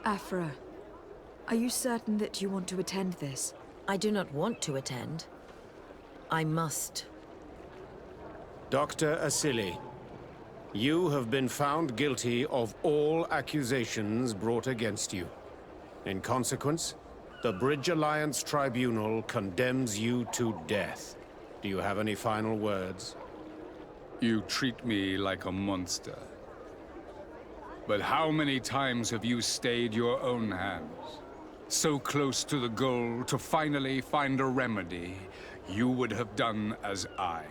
Afra, are you certain that you want to attend this? I do not want to attend. I must. Dr. Asili, you have been found guilty of all accusations brought against you. In consequence, the Bridge Alliance Tribunal condemns you to death. Do you have any final words? You treat me like a monster. But how many times have you stayed your own hands? So close to the goal to finally find a remedy, you would have done as I.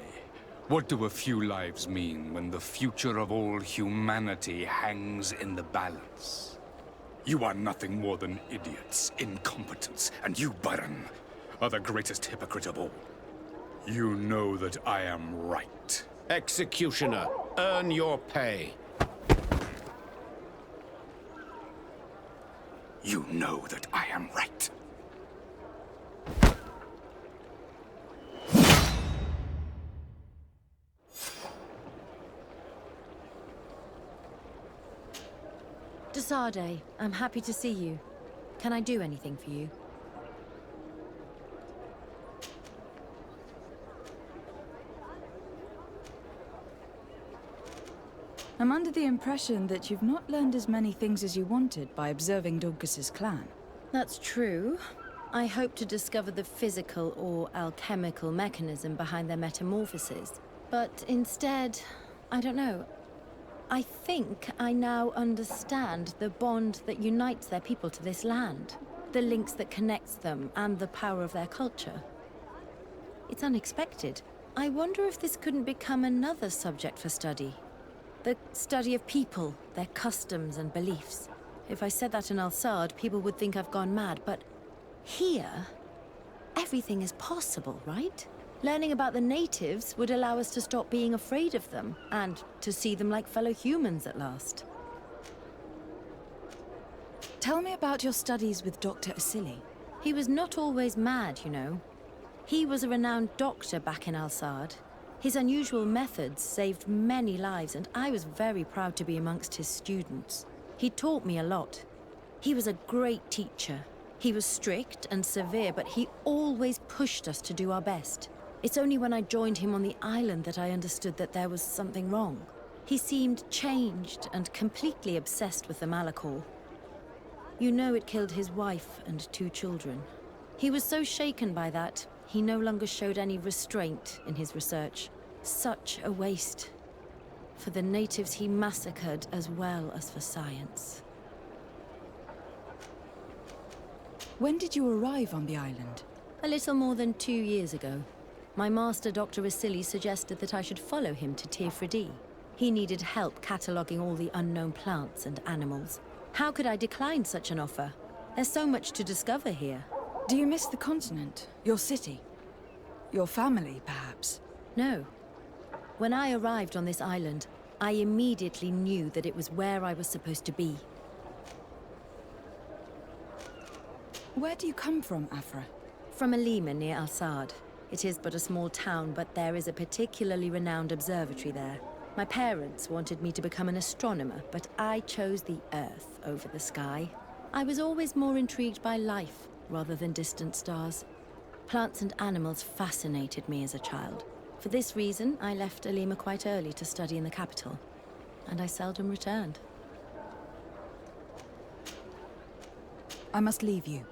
What do a few lives mean when the future of all humanity hangs in the balance? You are nothing more than idiots, incompetents, and you, Baron, are the greatest hypocrite of all. You know that I am right. Executioner, earn your pay. You know that I am right. Desade, I'm happy to see you. Can I do anything for you? I'm under the impression that you've not learned as many things as you wanted by observing Dorcas's clan. That's true. I hope to discover the physical or alchemical mechanism behind their metamorphoses. But instead, I don't know. I think I now understand the bond that unites their people to this land. The links that connects them and the power of their culture. It's unexpected. I wonder if this couldn't become another subject for study. The study of people, their customs and beliefs. If I said that in Al-Sad, people would think I've gone mad, but here, everything is possible, right? Learning about the natives would allow us to stop being afraid of them, and to see them like fellow humans at last. Tell me about your studies with Dr. Asili. He was not always mad, you know. He was a renowned doctor back in Al-Sad. His unusual methods saved many lives, and I was very proud to be amongst his students. He taught me a lot. He was a great teacher. He was strict and severe, but he always pushed us to do our best. It's only when I joined him on the island that I understood that there was something wrong. He seemed changed and completely obsessed with the Malachor. You know it killed his wife and 2 children. He was so shaken by that, he no longer showed any restraint in his research. Such a waste. For the natives he massacred as well as for science. When did you arrive on the island? A little more than 2 years ago. My master, Dr. Asili, suggested that I should follow him to Tirfredi. He needed help cataloguing all the unknown plants and animals. How could I decline such an offer? There's so much to discover here. Do you miss the continent? Your city? Your family, perhaps? No. When I arrived on this island, I immediately knew that it was where I was supposed to be. Where do you come from, Afra? From Alima near Al-Sad. It is but a small town, but there is a particularly renowned observatory there. My parents wanted me to become an astronomer, but I chose the Earth over the sky. I was always more intrigued by life rather than distant stars. Plants and animals fascinated me as a child. For this reason, I left Alima quite early to study in the capital, and I seldom returned. I must leave you.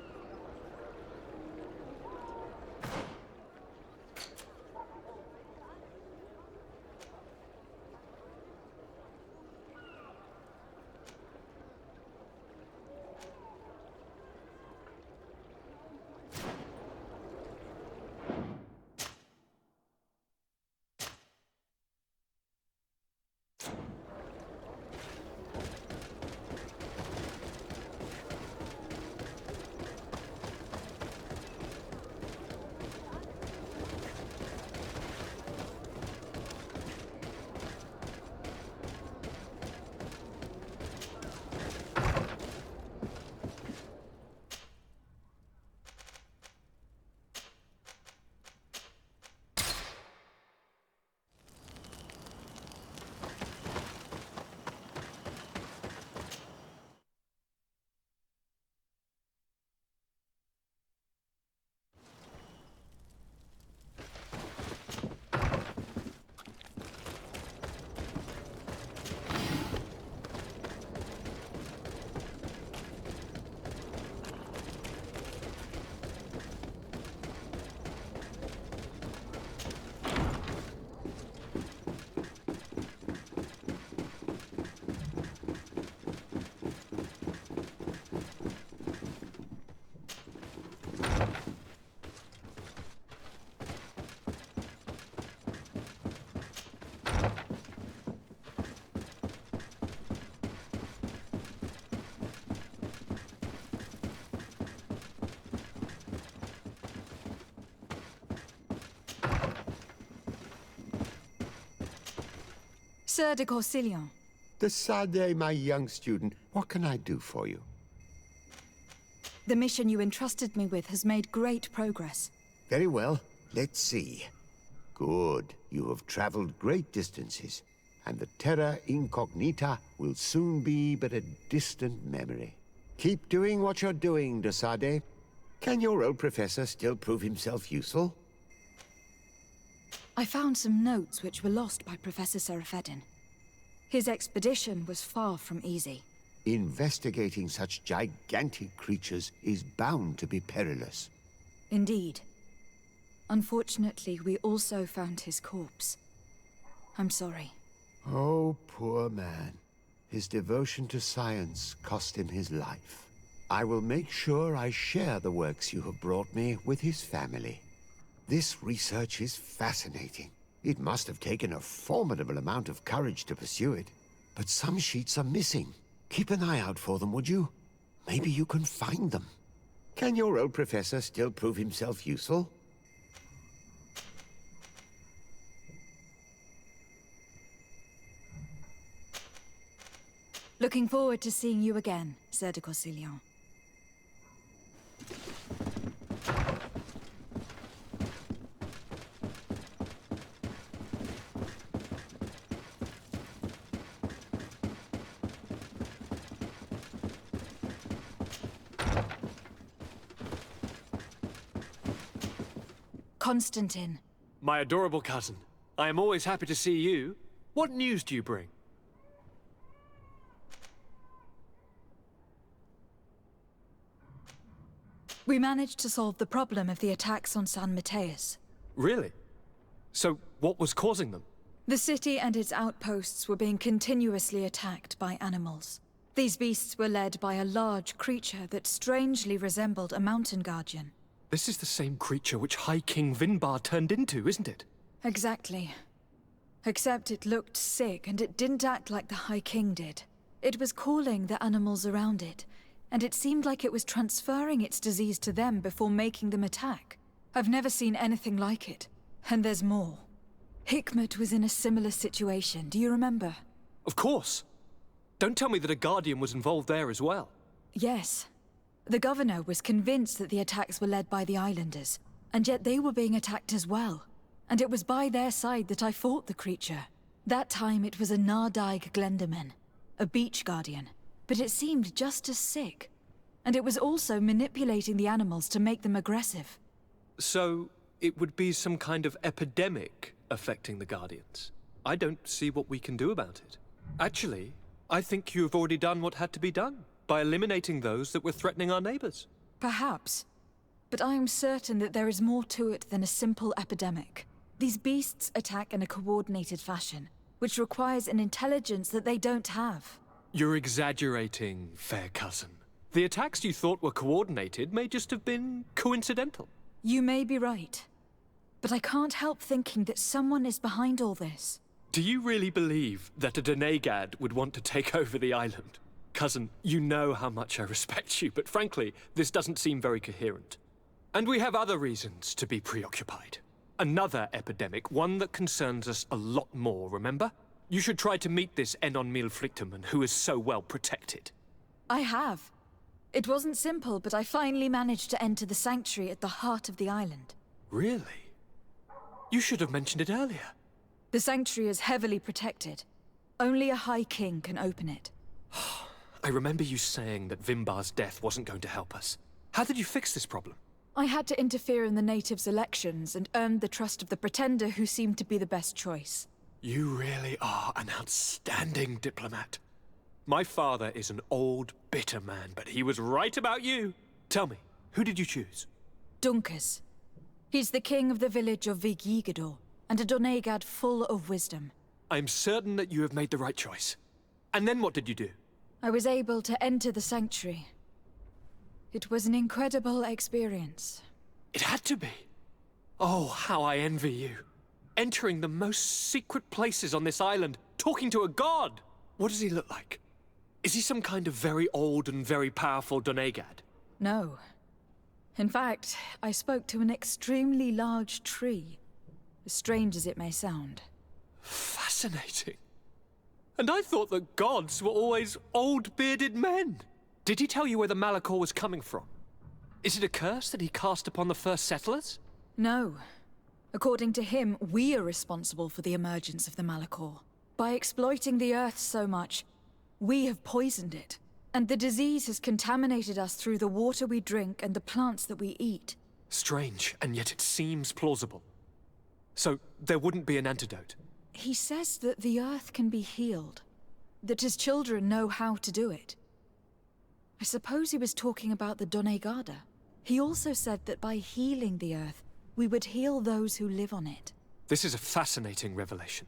Sir de Corsillon. De Sade, my young student, what can I do for you? The mission you entrusted me with has made great progress. Very well. Let's see. Good. You have traveled great distances, and the terra incognita will soon be but a distant memory. Keep doing what you're doing, de Sade. Can your old professor still prove himself useful? I found some notes which were lost by Professor Serafedin. His expedition was far from easy. Investigating such gigantic creatures is bound to be perilous. Indeed. Unfortunately, we also found his corpse. I'm sorry. Oh, poor man. His devotion to science cost him his life. I will make sure I share the works you have brought me with his family. This research is fascinating. It must have taken a formidable amount of courage to pursue it. But some sheets are missing. Keep an eye out for them, would you? Maybe you can find them. Can your old professor still prove himself useful? Looking forward to seeing you again, Sir de Corsillon. Constantine. My adorable cousin. I am always happy to see you. What news do you bring? We managed to solve the problem of the attacks on San Mateus. Really? So, what was causing them? The city and its outposts were being continuously attacked by animals. These beasts were led by a large creature that strangely resembled a mountain guardian. This is the same creature which High King Vinbar turned into, isn't it? Exactly. Except it looked sick and it didn't act like the High King did. It was calling the animals around it, and it seemed like it was transferring its disease to them before making them attack. I've never seen anything like it. And there's more. Hikmet was in a similar situation, do you remember? Of course. Don't tell me that a Guardian was involved there as well. Yes. The governor was convinced that the attacks were led by the islanders, and yet they were being attacked as well. And it was by their side that I fought the creature. That time it was a Nardaig Glenderman, a beach guardian, but it seemed just as sick. And it was also manipulating the animals to make them aggressive. So, it would be some kind of epidemic affecting the Guardians. I don't see what we can do about it. Actually, I think you've already done what had to be done, by eliminating those that were threatening our neighbors. Perhaps. But I am certain that there is more to it than a simple epidemic. These beasts attack in a coordinated fashion, which requires an intelligence that they don't have. You're exaggerating, fair cousin. The attacks you thought were coordinated may just have been coincidental. You may be right. But I can't help thinking that someone is behind all this. Do you really believe that a Denegad would want to take over the island? Cousin, you know how much I respect you, but frankly, this doesn't seem very coherent. And we have other reasons to be preoccupied. Another epidemic, one that concerns us a lot more, remember? You should try to meet this Enon Milflicterman who is so well protected. I have. It wasn't simple, but I finally managed to enter the sanctuary at the heart of the island. Really? You should have mentioned it earlier. The sanctuary is heavily protected. Only a High King can open it. I remember you saying that Vimbar's death wasn't going to help us. How did you fix this problem? I had to interfere in the natives' elections and earned the trust of the pretender who seemed to be the best choice. You really are an outstanding diplomat. My father is an old, bitter man, but he was right about you. Tell me, who did you choose? Dunkus. He's the king of the village of Vigyigador, and a Donegad full of wisdom. I'm certain that you have made the right choice. And then what did you do? I was able to enter the sanctuary. It was an incredible experience. It had to be. Oh, how I envy you. Entering the most secret places on this island, talking to a god. What does he look like? Is he some kind of very old and very powerful Donegad? No. In fact, I spoke to an extremely large tree, as strange as it may sound. Fascinating. And I thought that gods were always old bearded men. Did he tell you where the Malachor was coming from? Is it a curse that he cast upon the first settlers? No. According to him, we are responsible for the emergence of the Malachor. By exploiting the earth so much, we have poisoned it. And the disease has contaminated us through the water we drink and the plants that we eat. Strange, and yet it seems plausible. So, there wouldn't be an antidote? He says that the earth can be healed. That his children know how to do it. I suppose he was talking about the Donegada. He also said that by healing the earth, we would heal those who live on it. This is a fascinating revelation.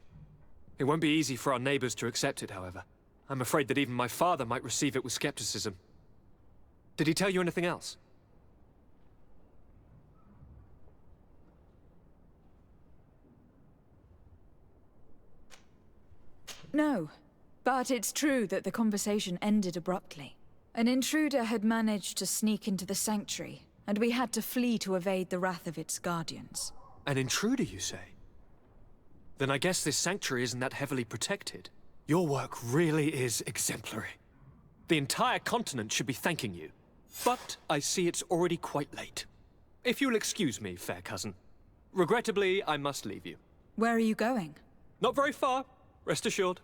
It won't be easy for our neighbors to accept it, however. I'm afraid that even my father might receive it with skepticism. Did he tell you anything else? No, but it's true that the conversation ended abruptly. An intruder had managed to sneak into the sanctuary, and we had to flee to evade the wrath of its guardians. An intruder, you say? Then I guess this sanctuary isn't that heavily protected. Your work really is exemplary. The entire continent should be thanking you. But I see it's already quite late. If you'll excuse me, fair cousin. Regrettably, I must leave you. Where are you going? Not very far, rest assured.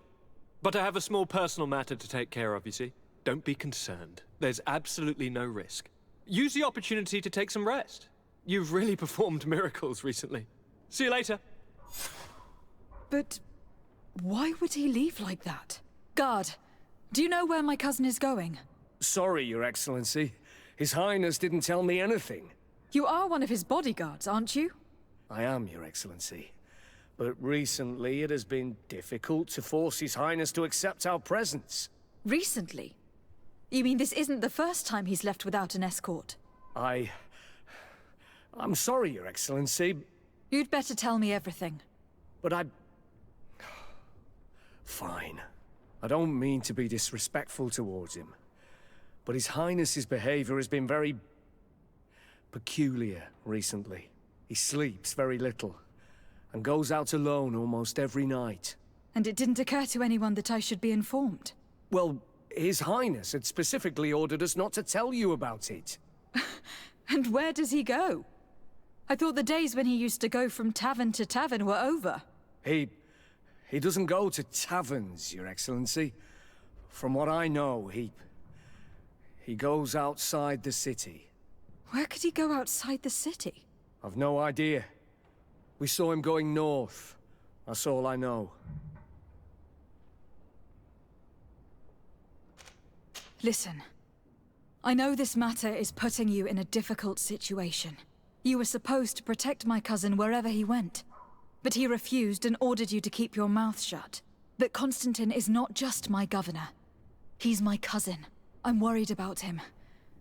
But I have a small personal matter to take care of, you see. Don't be concerned. There's absolutely no risk. Use the opportunity to take some rest. You've really performed miracles recently. See you later. But why would he leave like that? Guard, do you know where my cousin is going? Sorry, Your Excellency. His Highness didn't tell me anything. You are one of his bodyguards, aren't you? I am, Your Excellency. But recently it has been difficult to force His Highness to accept our presence. Recently? You mean this isn't the first time he's left without an escort? I'm sorry, Your Excellency, You'd better tell me everything. but Fine. I don't mean to be disrespectful towards him, but His Highness's behavior has been very peculiar recently. He sleeps very little, and goes out alone almost every night. And it didn't occur to anyone that I should be informed. Well, His Highness had specifically ordered us not to tell you about it. And where does he go? I thought the days when he used to go from tavern to tavern were over. He doesn't go to taverns, Your Excellency. From what I know, he goes outside the city. Where could he go outside the city? I've no idea. We saw him going north. That's all I know. Listen. I know this matter is putting you in a difficult situation. You were supposed to protect my cousin wherever he went. But he refused and ordered you to keep your mouth shut. But Constantine is not just my governor. He's my cousin. I'm worried about him.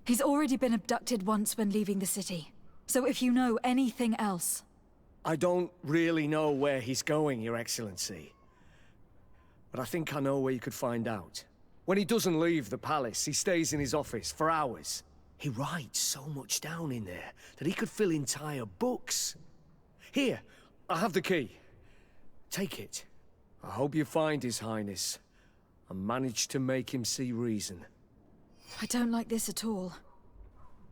He's already been abducted once when leaving the city. So if you know anything else... I don't really know where he's going, Your Excellency. But I think I know where you could find out. When he doesn't leave the palace, he stays in his office for hours. He writes so much down in there that he could fill entire books. Here, I have the key. Take it. I hope you find His Highness and manage to make him see reason. I don't like this at all.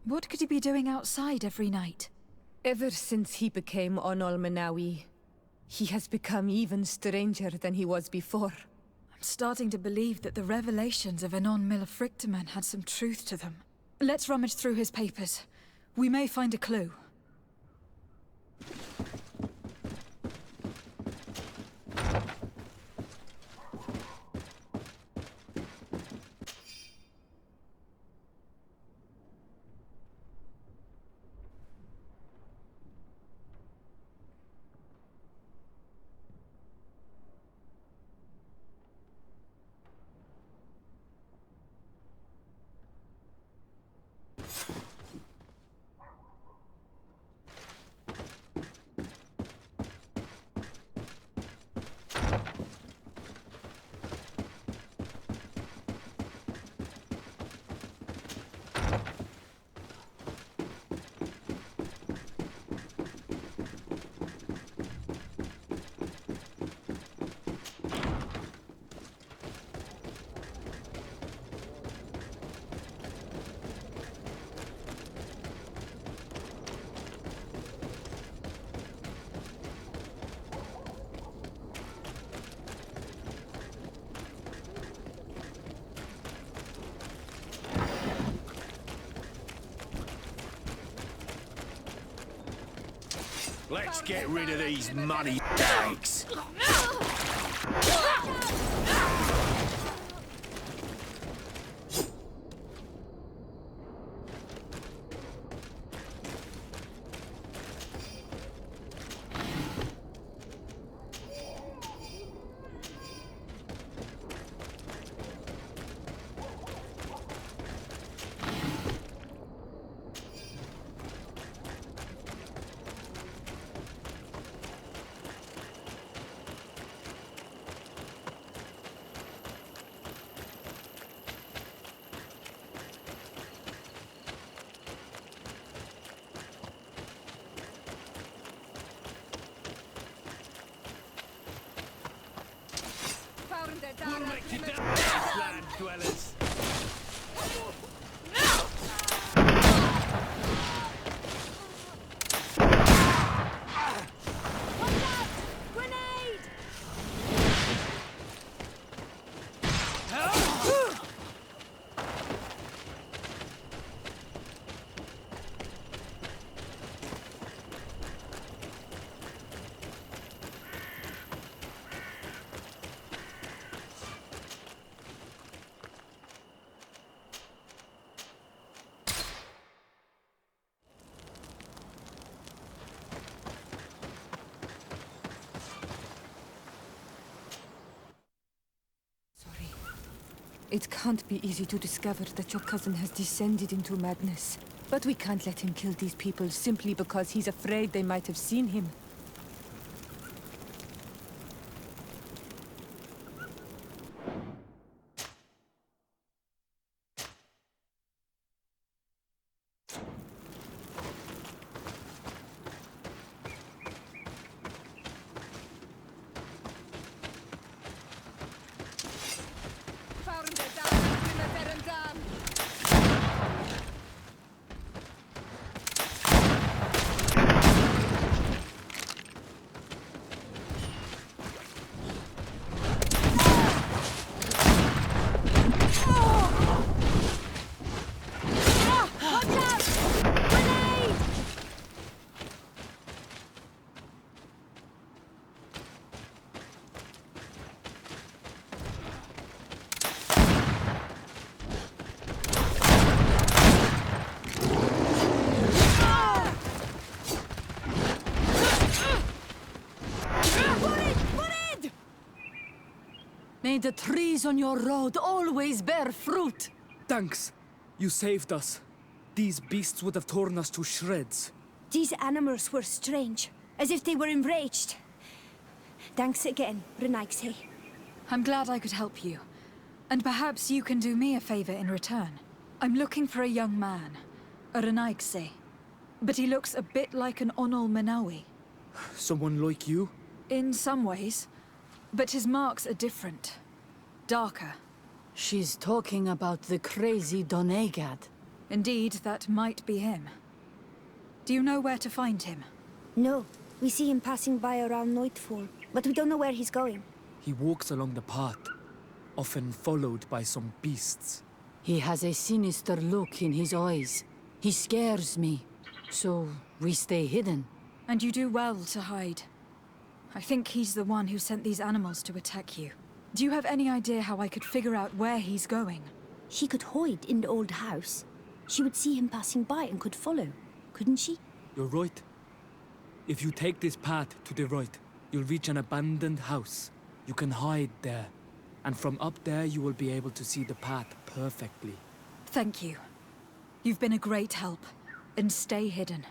What could he be doing outside every night? Ever since he became Onol Manawi, he has become even stranger than he was before. I'm starting to believe that the revelations of Anon Millefrictaman had some truth to them. Let's rummage through his papers. We may find a clue. Let's get rid of these money bags. We'll make you down, land dwellers. It can't be easy to discover that your cousin has descended into madness. But we can't let him kill these people simply because he's afraid they might have seen him. May the trees on your road always bear fruit. Thanks. You saved us. These beasts would have torn us to shreds. These animals were strange, as if they were enraged. Thanks again, Renaigse. I'm glad I could help you. And perhaps you can do me a favor in return. I'm looking for a young man, a Renaigse. But he looks a bit like an Onol Menawi. Someone like you? In some ways. But his marks are different. Darker. She's talking about the crazy Donegad. Indeed, that might be him. Do you know where to find him? No. We see him passing by around nightfall, but we don't know where he's going. He walks along the path, often followed by some beasts. He has a sinister look in his eyes. He scares me, so we stay hidden. And you do well to hide. I think he's the one who sent these animals to attack you. Do you have any idea how I could figure out where he's going? She could hide in the old house. She would see him passing by and could follow, couldn't she? You're right. If you take this path to the right, you'll reach an abandoned house. You can hide there. And from up there, you will be able to see the path perfectly. Thank you. You've been a great help. And stay hidden.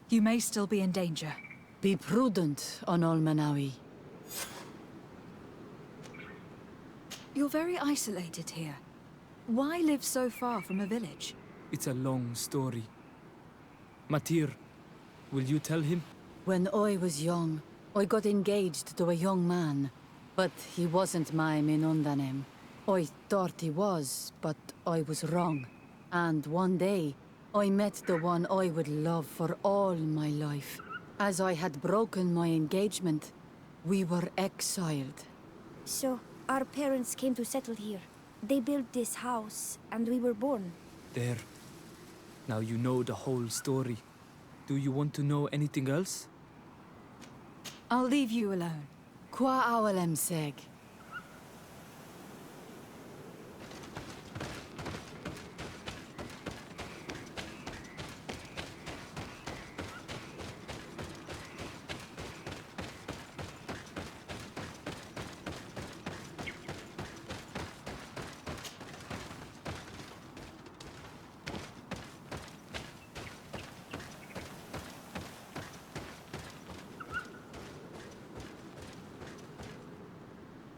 You may still be in danger. Be prudent, Onol Menawi. You're very isolated here. Why live so far from a village? It's a long story. Matir, will you tell him? When I was young, I got engaged to a young man. But he wasn't my Minundanem. I thought he was, but I was wrong. And one day, I met the one I would love for all my life. As I had broken my engagement, we were exiled. So, our parents came to settle here. They built this house, and we were born. There. Now you know the whole story. Do you want to know anything else? I'll leave you alone. Qua awalem seg.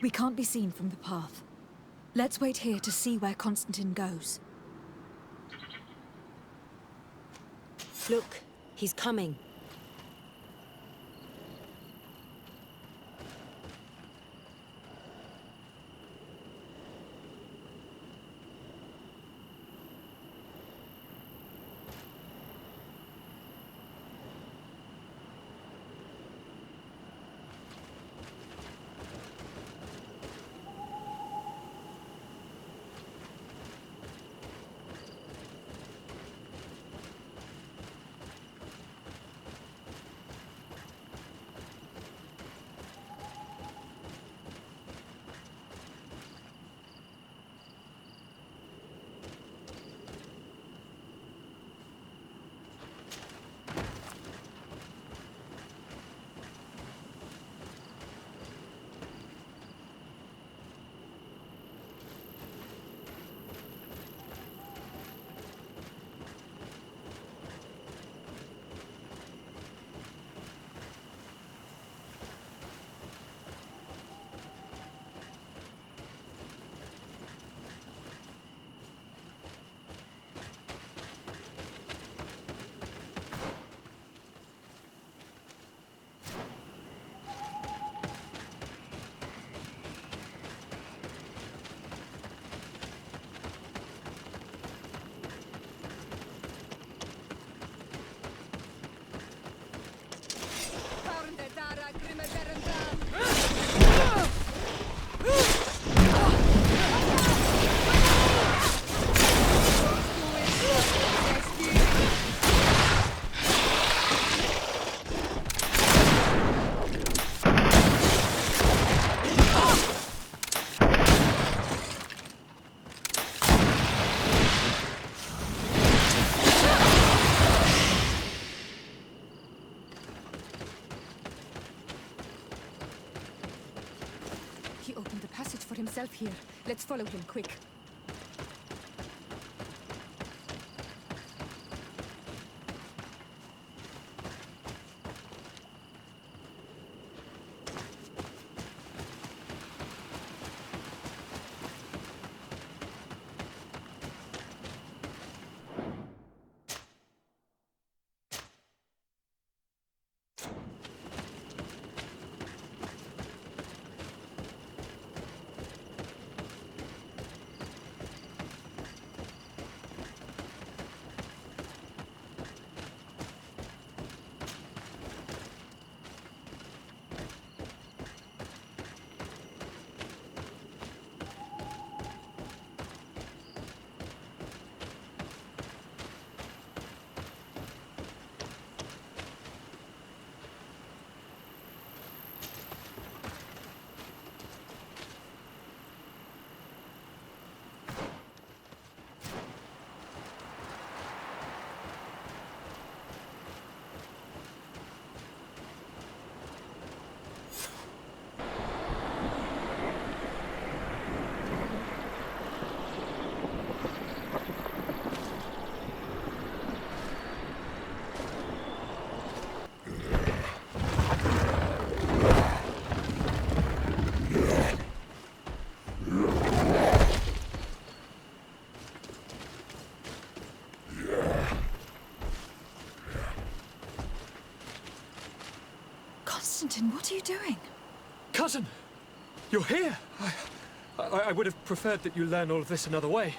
We can't be seen from the path. Let's wait here to see where Constantine goes. Look, he's coming. Himself here. Let's follow him, quick. Constantine, what are you doing? Cousin! You're here! I would have preferred that you learn all of this another way.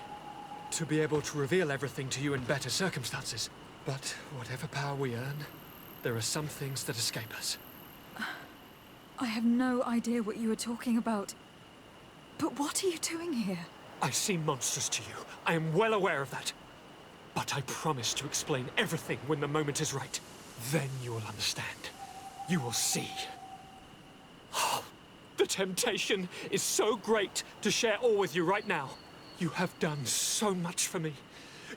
To be able to reveal everything to you in better circumstances. But whatever power we earn, there are some things that escape us. I have no idea what you were talking about. But what are you doing here? I seem monstrous to you. I am well aware of that. But I promise to explain everything when the moment is right. Then you will understand. You will see. The temptation is so great to share all with you right now. You have done so much for me.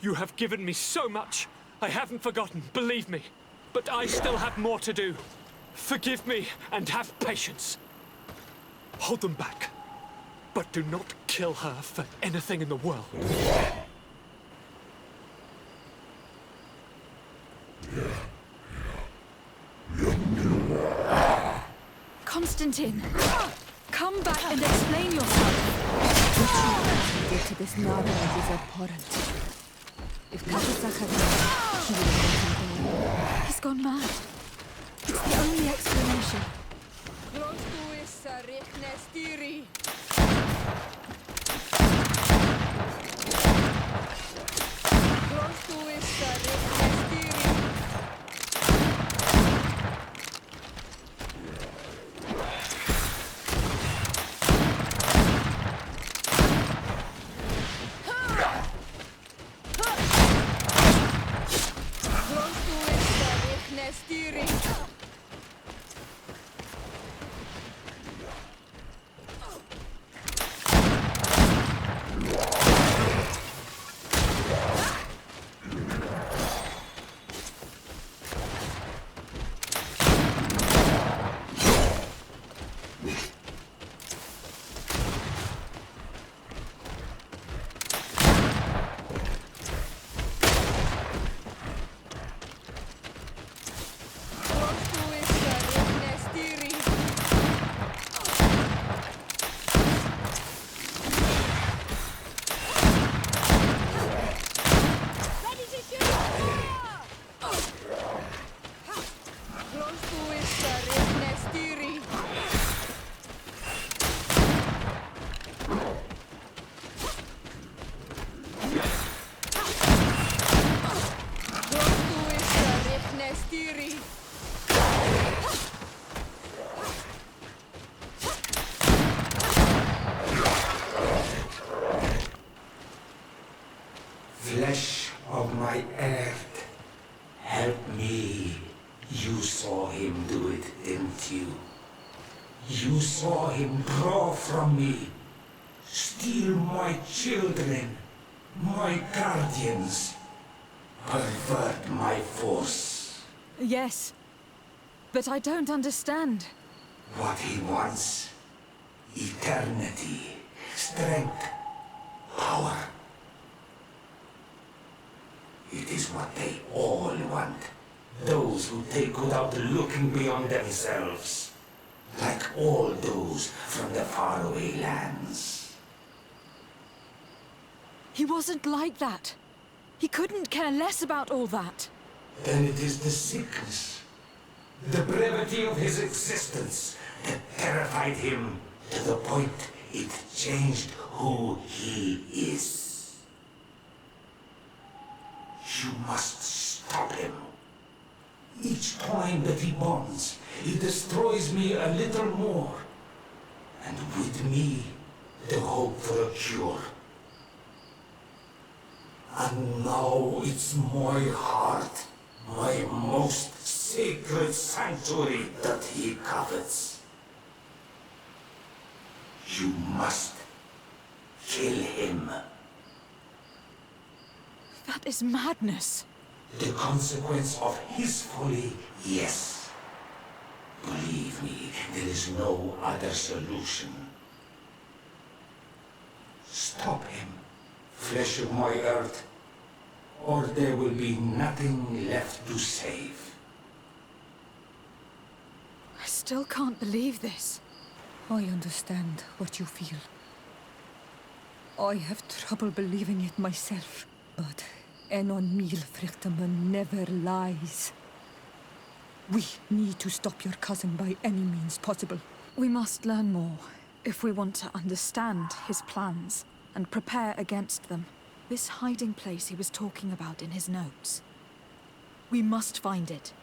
You have given me so much. I haven't forgotten, believe me. But I still have more to do. Forgive me and have patience. Hold them back. But do not kill her for anything in the world. Constantine, come back and explain yourself. What you did to this Narwhal is abhorrent. If Kazakh had known, she would have let him go. He's gone mad. It's the only explanation. Flesh of my earth, help me. You saw him do it, didn't you? You saw him draw from me, steal my children, my guardians, pervert my force. Yes, but I don't understand. What he wants, eternity, strength, power. It is what they all want. Those who take without looking beyond themselves. Like all those from the faraway lands. He wasn't like that. He couldn't care less about all that. Then it is the sickness, the brevity of his existence that terrified him to the point it changed who he is. You must stop him. Each time that he bonds, he destroys me a little more. And with me, the hope for a cure. And now it's my heart, my most sacred sanctuary that he covets. You must kill him. That is madness. The consequence of his folly, yes. Believe me, there is no other solution. Stop him, flesh of my earth, or there will be nothing left to save. I still can't believe this. I understand what you feel. I have trouble believing it myself, but Enon Mil Frichtaman never lies. We need to stop your cousin by any means possible. We must learn more if we want to understand his plans and prepare against them. This hiding place he was talking about in his notes. We must find it.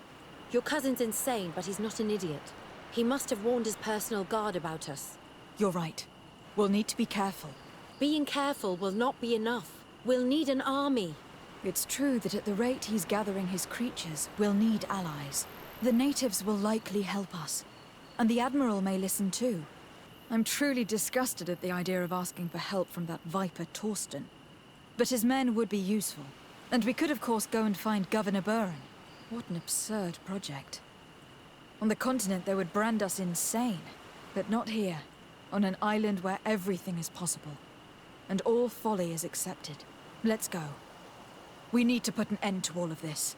Your cousin's insane, but he's not an idiot. He must have warned his personal guard about us. You're right. We'll need to be careful. Being careful will not be enough. We'll need an army. It's true that at the rate he's gathering his creatures, we'll need allies. The natives will likely help us. And the Admiral may listen too. I'm truly disgusted at the idea of asking for help from that viper Torsten. But his men would be useful. And we could of course go and find Governor Bermain. What an absurd project. On the continent they would brand us insane. But not here. On an island where everything is possible. And all folly is accepted. Let's go. We need to put an end to all of this.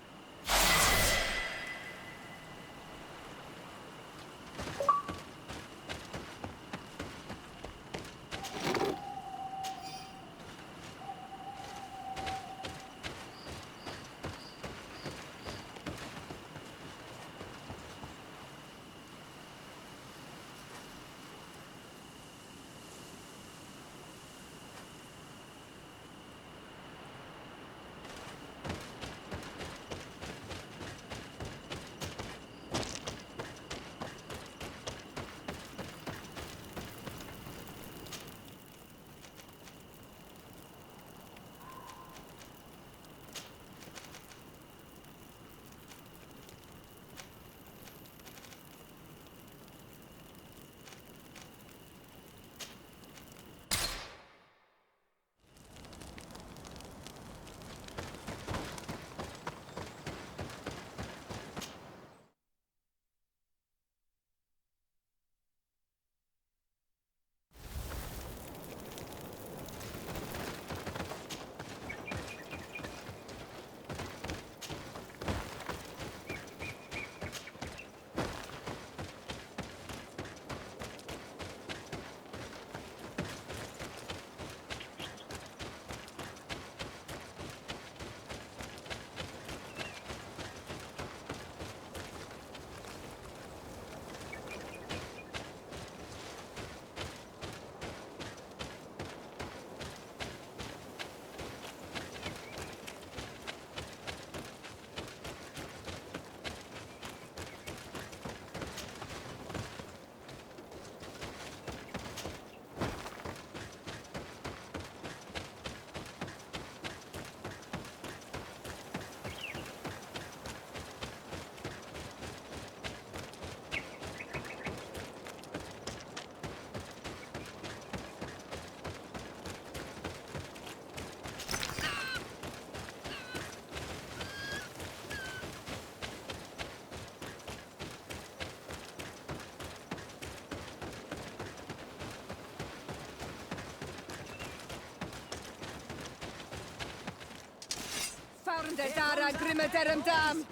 Der Dara grimme derem dam.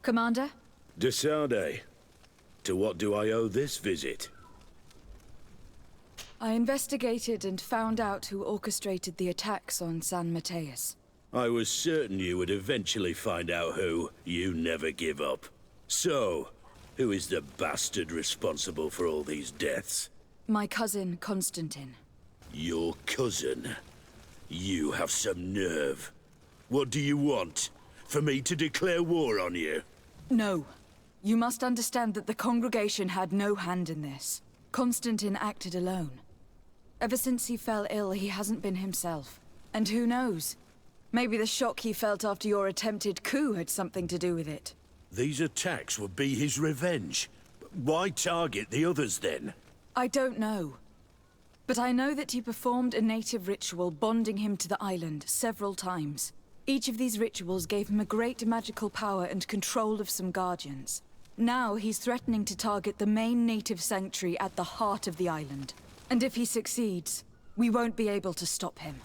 Commander? Desade, to what do I owe this visit? I investigated and found out who orchestrated the attacks on San Mateus. I was certain you would eventually find out who. You never give up. So, who is the bastard responsible for all these deaths? My cousin, Constantine. Your cousin? You have some nerve. What do you want? For me to declare war on you? No. You must understand that the congregation had no hand in this. Constantine acted alone. Ever since he fell ill, he hasn't been himself. And who knows? Maybe the shock he felt after your attempted coup had something to do with it. These attacks would be his revenge. Why target the others then? I don't know. But I know that he performed a native ritual bonding him to the island several times. Each of these rituals gave him a great magical power and control of some guardians. Now he's threatening to target the main native sanctuary at the heart of the island. And if he succeeds, we won't be able to stop him.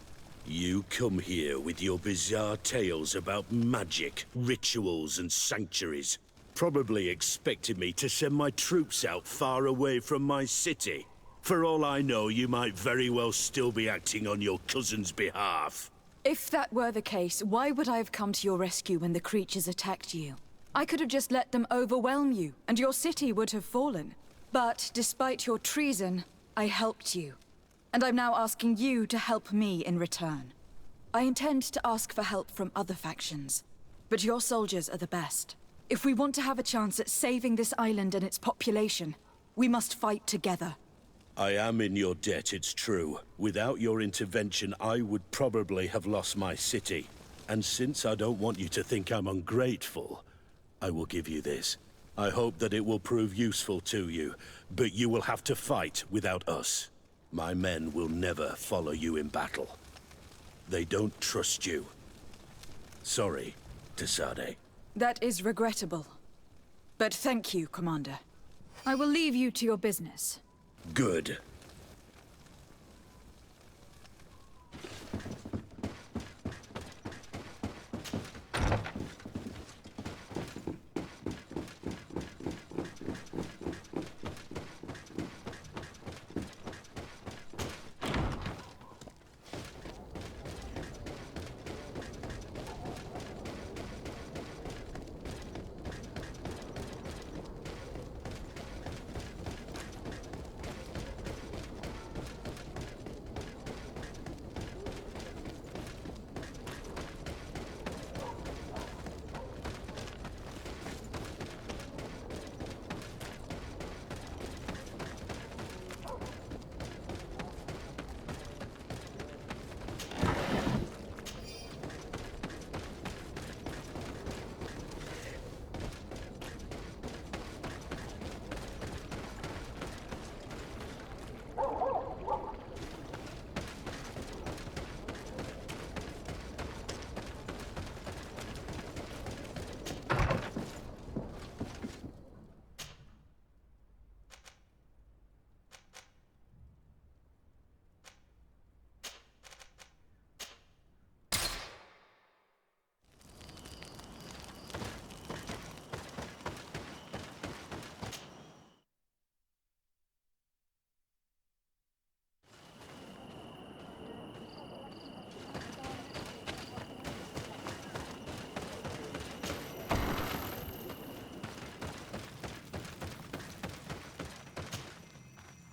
You come here with your bizarre tales about magic, rituals and sanctuaries. Probably expected me to send my troops out far away from my city. For all I know, you might very well still be acting on your cousin's behalf. If that were the case, why would I have come to your rescue when the creatures attacked you? I could have just let them overwhelm you, and your city would have fallen. But despite your treason, I helped you. And I'm now asking you to help me in return. I intend to ask for help from other factions, but your soldiers are the best. If we want to have a chance at saving this island and its population, we must fight together. I am in your debt, it's true. Without your intervention, I would probably have lost my city. And since I don't want you to think I'm ungrateful, I will give you this. I hope that it will prove useful to you, but you will have to fight without us. My men will never follow you in battle. They don't trust you. Sorry, Tesade. That is regrettable. But thank you, Commander. I will leave you to your business. Good.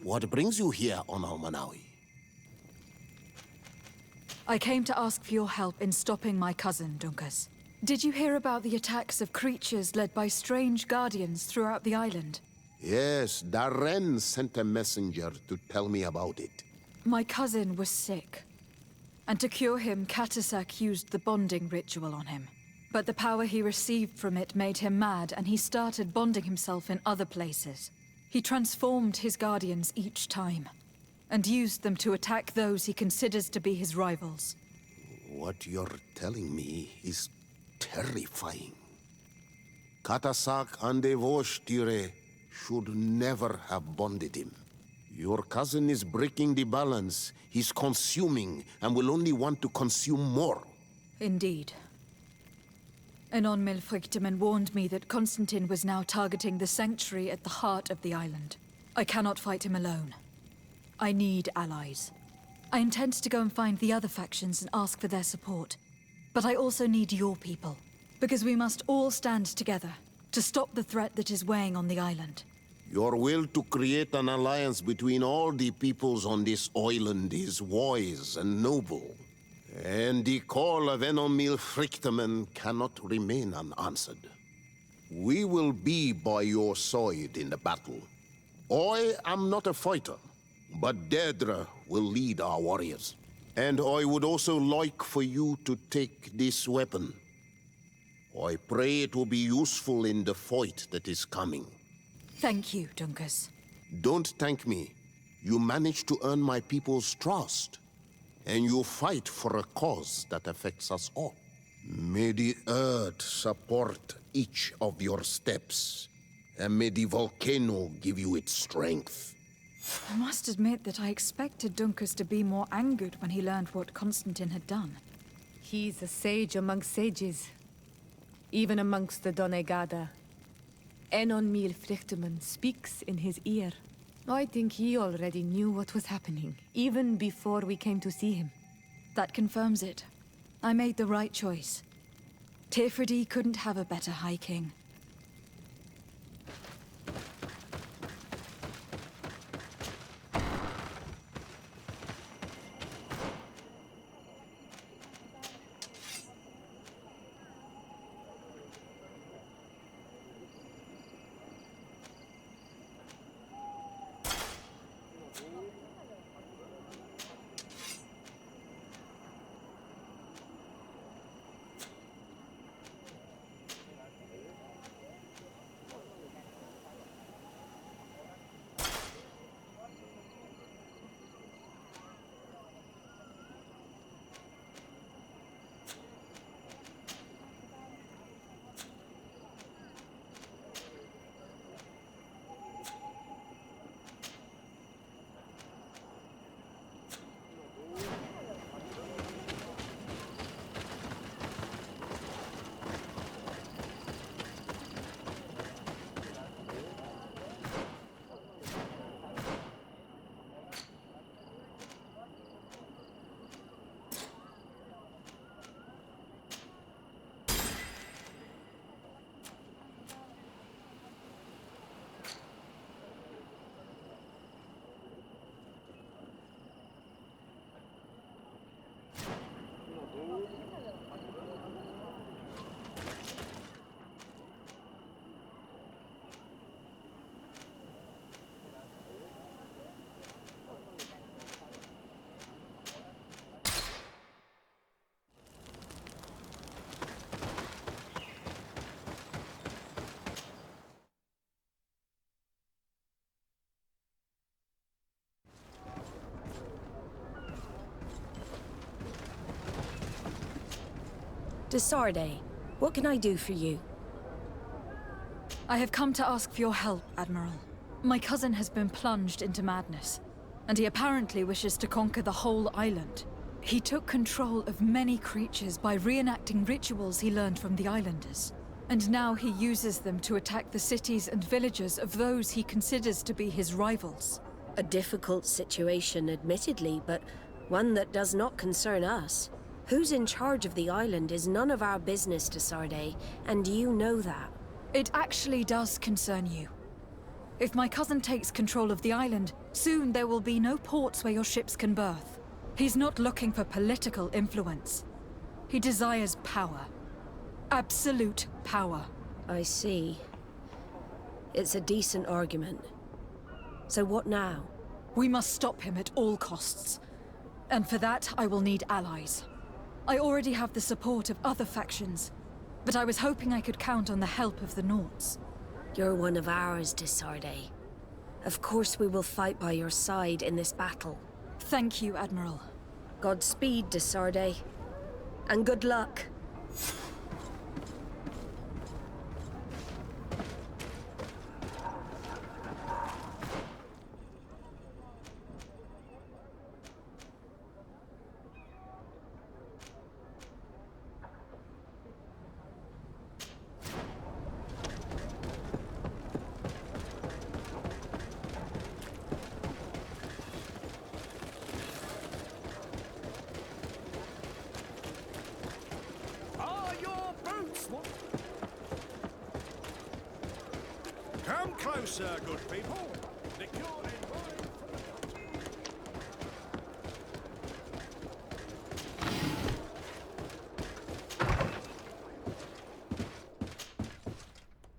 What brings you here on Manawi? I came to ask for your help in stopping my cousin, Dunkas. Did you hear about the attacks of creatures led by strange guardians throughout the island? Yes, Darren sent a messenger to tell me about it. My cousin was sick. And to cure him, Katasak used the bonding ritual on him. But the power he received from it made him mad, and he started bonding himself in other places. He transformed his guardians each time, and used them to attack those he considers to be his rivals. What you're telling me is terrifying. Katasak and Devosh'Tire should never have bonded him. Your cousin is breaking the balance. He's consuming, and will only want to consume more. Indeed. Anon Milfrichteman warned me that Constantine was now targeting the sanctuary at the heart of the island. I cannot fight him alone. I need allies. I intend to go and find the other factions and ask for their support. But I also need your people, because we must all stand together to stop the threat that is weighing on the island. Your will to create an alliance between all the peoples on this island is wise and noble. And the call of Enomil Frichtemann cannot remain unanswered. We will be by your side in the battle. I am not a fighter, but Deirdre will lead our warriors. And I would also like for you to take this weapon. I pray it will be useful in the fight that is coming. Thank you, Dunkus. Don't thank me. You managed to earn my people's trust. And you fight for a cause that affects us all. May the earth support each of your steps. And may the volcano give you its strength. I must admit that I expected Dunkus to be more angered when he learned what Constantine had done. He's a sage among sages. Even amongst the Donegada. Enonmil Frichtemann speaks in his ear. I think he already knew what was happening, even before we came to see him. That confirms it. I made the right choice. Tifridi couldn't have a better High King. Desarde, what can I do for you? I have come to ask for your help, Admiral. My cousin has been plunged into madness, and he apparently wishes to conquer the whole island. He took control of many creatures by reenacting rituals he learned from the islanders. And now he uses them to attack the cities and villages of those he considers to be his rivals. A difficult situation, admittedly, but one that does not concern us. Who's in charge of the island is none of our business, Desarde, and you know that. It actually does concern you. If my cousin takes control of the island, soon there will be no ports where your ships can berth. He's not looking for political influence. He desires power. Absolute power. I see. It's a decent argument. So what now? We must stop him at all costs. And for that, I will need allies. I already have the support of other factions, but I was hoping I could count on the help of the Nords. You're one of ours, Desarde. Of course we will fight by your side in this battle. Thank you, Admiral. Godspeed, Desarde. And good luck. Are your Come closer, good people. The cure in mind.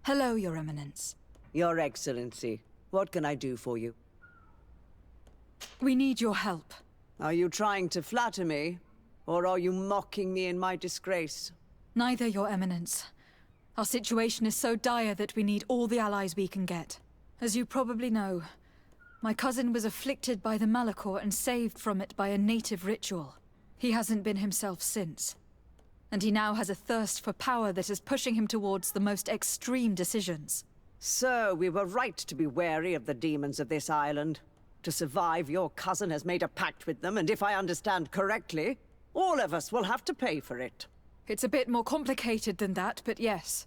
Hello, Your Eminence. Your Excellency, what can I do for you? We need your help. Are you trying to flatter me? Or are you mocking me in my disgrace? Neither, Your Eminence. Our situation is so dire that we need all the allies we can get. As you probably know, my cousin was afflicted by the Malachor and saved from it by a native ritual. He hasn't been himself since. And he now has a thirst for power that is pushing him towards the most extreme decisions. So, we were right to be wary of the demons of this island. To survive, your cousin has made a pact with them, and if I understand correctly, all of us will have to pay for it. It's a bit more complicated than that, but yes.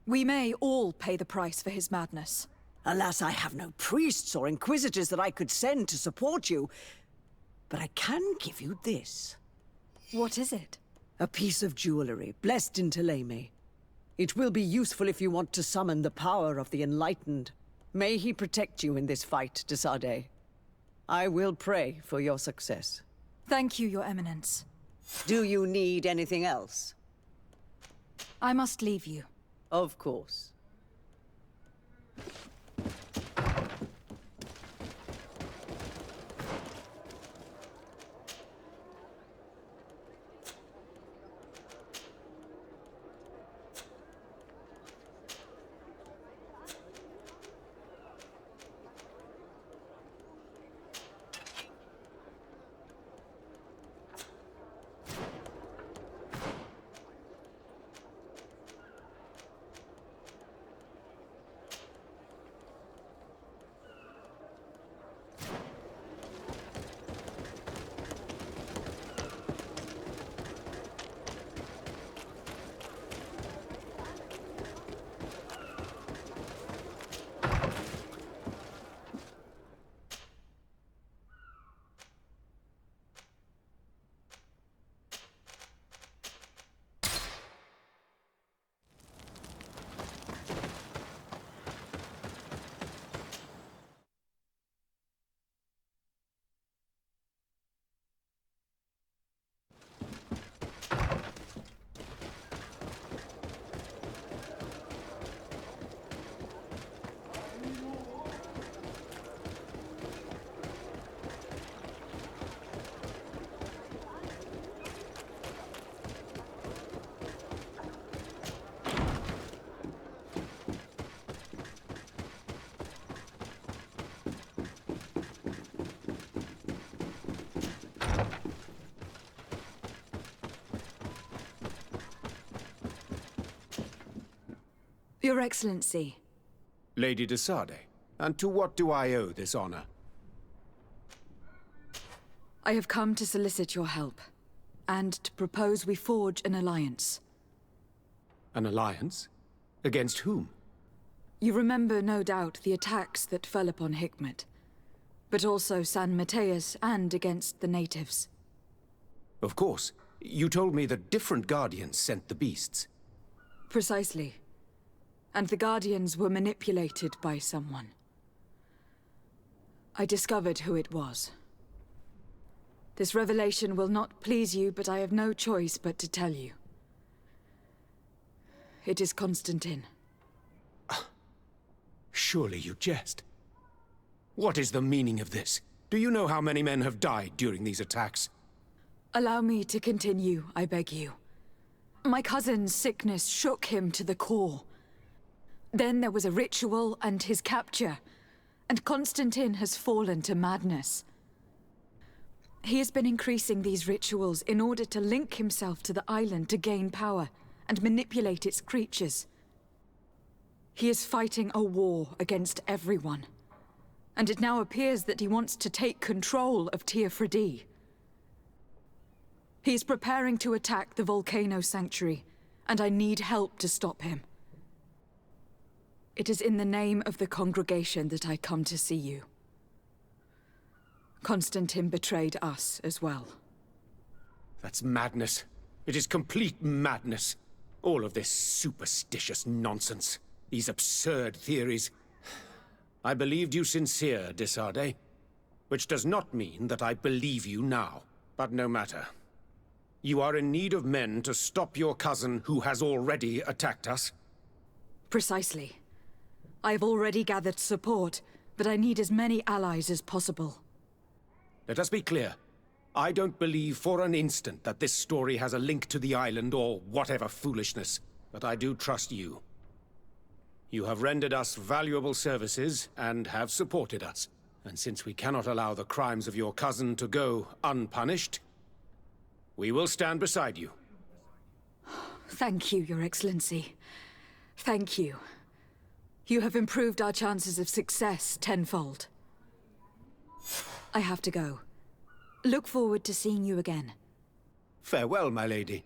We may all pay the price for his madness. Alas, I have no priests or inquisitors that I could send to support you. But I can give you this. What is it? A piece of jewelry, blessed in Teleme. It will be useful if you want to summon the power of the Enlightened. May he protect you in this fight, de Sade. I will pray for your success. Thank you, Your Eminence. Do you need anything else? I must leave you. Of course. Your Excellency. Lady de Sade, and to what do I owe this honor? I have come to solicit your help, and to propose we forge an alliance. An alliance? Against whom? You remember, no doubt, the attacks that fell upon Hikmet, but also San Mateus and against the natives. Of course. You told me that different Guardians sent the beasts. Precisely. And the Guardians were manipulated by someone. I discovered who it was. This revelation will not please you, but I have no choice but to tell you. It is Constantine. Surely you jest. What is the meaning of this? Do you know how many men have died during these attacks? Allow me to continue, I beg you. My cousin's sickness shook him to the core. Then there was a ritual and his capture, and Constantine has fallen to madness. He has been increasing these rituals in order to link himself to the island to gain power and manipulate its creatures. He is fighting a war against everyone, and it now appears that he wants to take control of Teofredi. He is preparing to attack the Volcano Sanctuary, and I need help to stop him. It is in the name of the congregation that I come to see you. Constantine betrayed us as well. That's madness. It is complete madness. All of this superstitious nonsense. These absurd theories. I believed you sincere, de Sardet. Which does not mean that I believe you now. But no matter. You are in need of men to stop your cousin who has already attacked us? Precisely. I have already gathered support, but I need as many allies as possible. Let us be clear. I don't believe for an instant that this story has a link to the island or whatever foolishness, but I do trust you. You have rendered us valuable services and have supported us. And since we cannot allow the crimes of your cousin to go unpunished, we will stand beside you. Thank you, Your Excellency. Thank you. You have improved our chances of success tenfold. I have to go. Look forward to seeing you again. Farewell, my lady.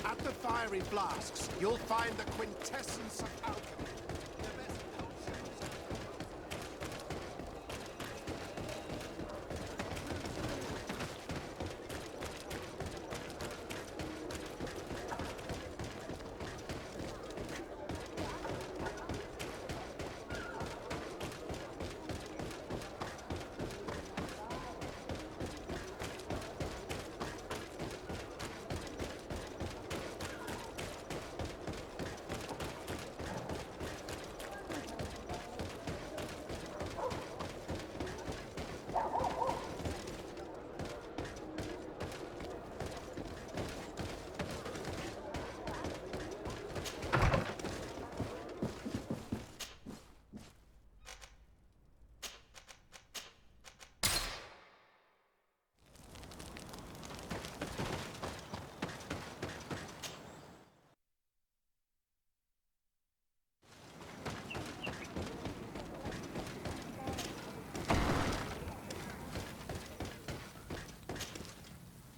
At the fiery flasks, you'll find the quintessence of alchemy.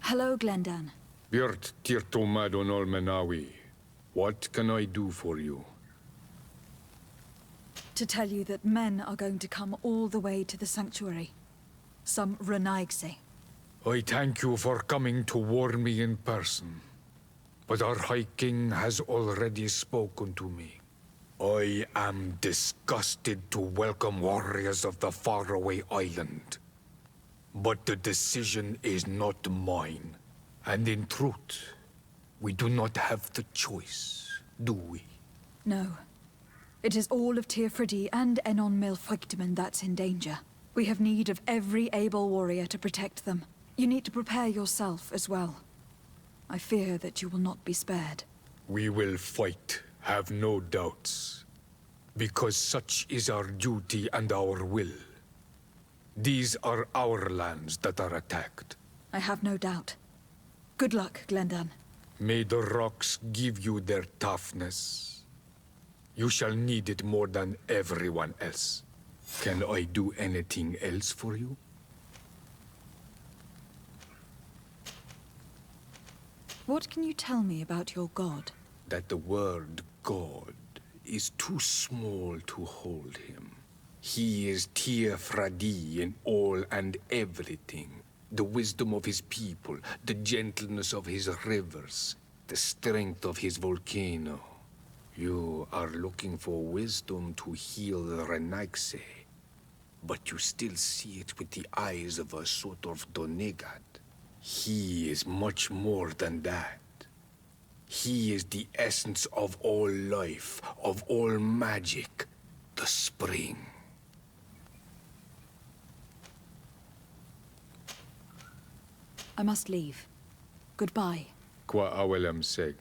Hello, Glendan. Birt Tirtomadon Olmenawi. What can I do for you? To tell you that men are going to come all the way to the sanctuary. Some Renaigse. I thank you for coming to warn me in person. But our High King has already spoken to me. I am disgusted to welcome warriors of the faraway island. But the decision is not mine. And in truth, we do not have the choice, do we? No. It is all of Tirfridi and Enon Milfrictiman that's in danger. We have need of every able warrior to protect them. You need to prepare yourself as well. I fear that you will not be spared. We will fight, have no doubts. Because such is our duty and our will. These are our lands that are attacked. I have no doubt. Good luck, Glendan. May the rocks give you their toughness. You shall need it more than everyone else. Can I do anything else for you? What can you tell me about your god? That the word God is too small to hold him. He is Tirfradi in all and everything. The wisdom of his people, the gentleness of his rivers, the strength of his volcano. You are looking for wisdom to heal the Renaigse, but you still see it with the eyes of a sort of Donegad. He is much more than that. He is the essence of all life, of all magic, the spring. I must leave. Goodbye. Qua awelem seg.